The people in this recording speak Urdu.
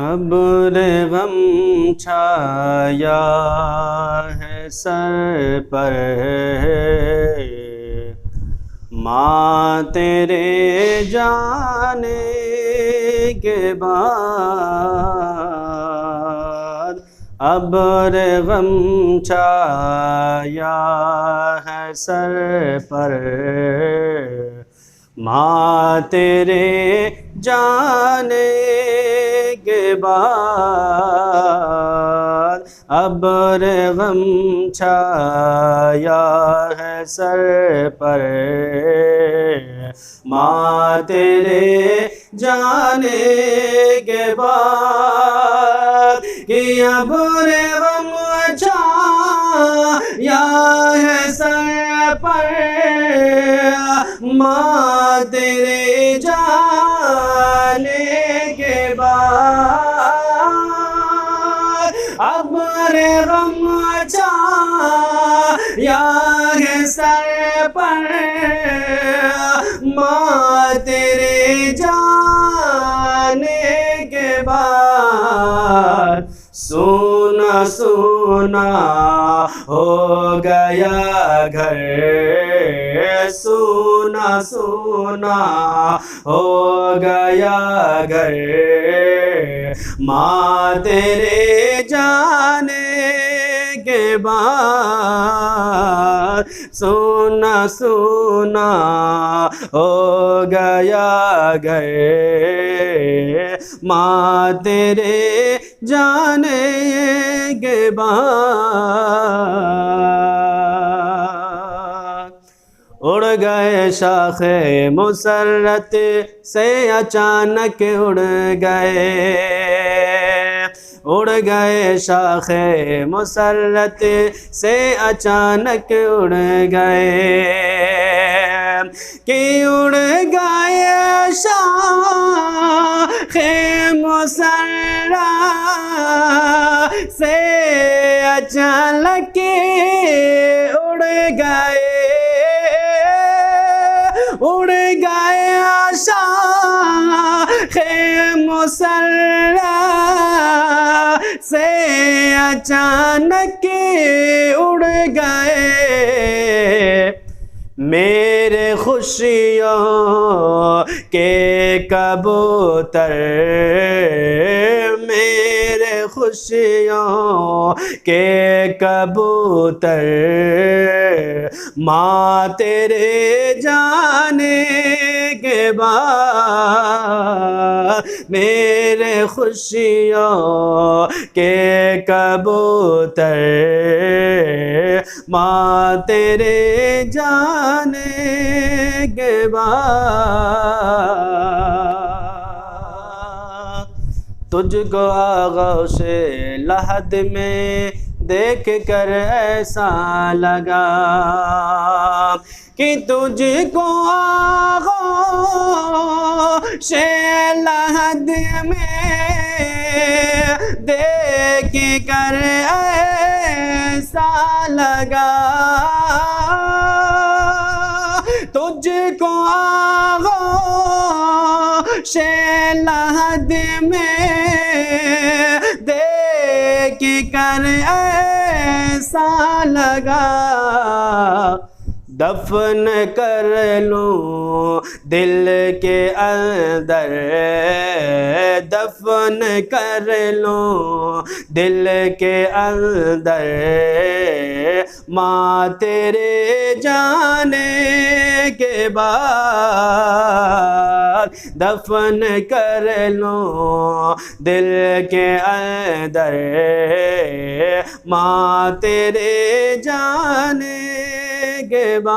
ابر غم چھایا ہے سر پر، ماں تیرے جانے کے بعد ابر غم چھایا ہے سر پر، ماں تیرے جانے کے بعد ابر غم چھایا ہے سر پر، ماں تیرے جانے کے بعد کہ ابر غم چھایا ہے سر پر، ماں تیرے جانے کے بعد ابر غم چھایا ہے سر پر، ماں تیرے جانے کے بعد سونا سونا ہو گیا گھر، سونا سونا ہو گیا گھر، ماں تیرے جانے کے بعد سونا سونا ہو گیا گھر، ماں تیرے جانے کے بعد اڑ گئے شاخ مسرت سے اچانک اڑ گئے، اڑ گئے شاخ مسرت سے اچانک اڑ گئے، کہ اڑ گئے شاخ مسرت سے اچانک اڑ گئے، اڑ گئے شاخ مسرت سے اچانک اڑ گئے، میرے خوشیوں کے کبوتر، میرے خوشیوں کے کبوتر، ماں تیرے جانے کے بعد میرے خوشیوں کے کبوتر، ماں تیرے جانے کے بعد تجھ کو آغوش لحد میں دیکھ کر ایسا لگا کہ تجھ کو آغوش لحد میں دیکھ کر ایسا لگا، تجھ کو آغوش لحد میں دیکھ کر ایسا لگا، دفن کر لوں دل کے اندر، دفن کر لوں دل کے اندر، ماں تیرے جانے کے بعد دفن کر لوں دل کے اندر، ماں تیرے جانے کے بعد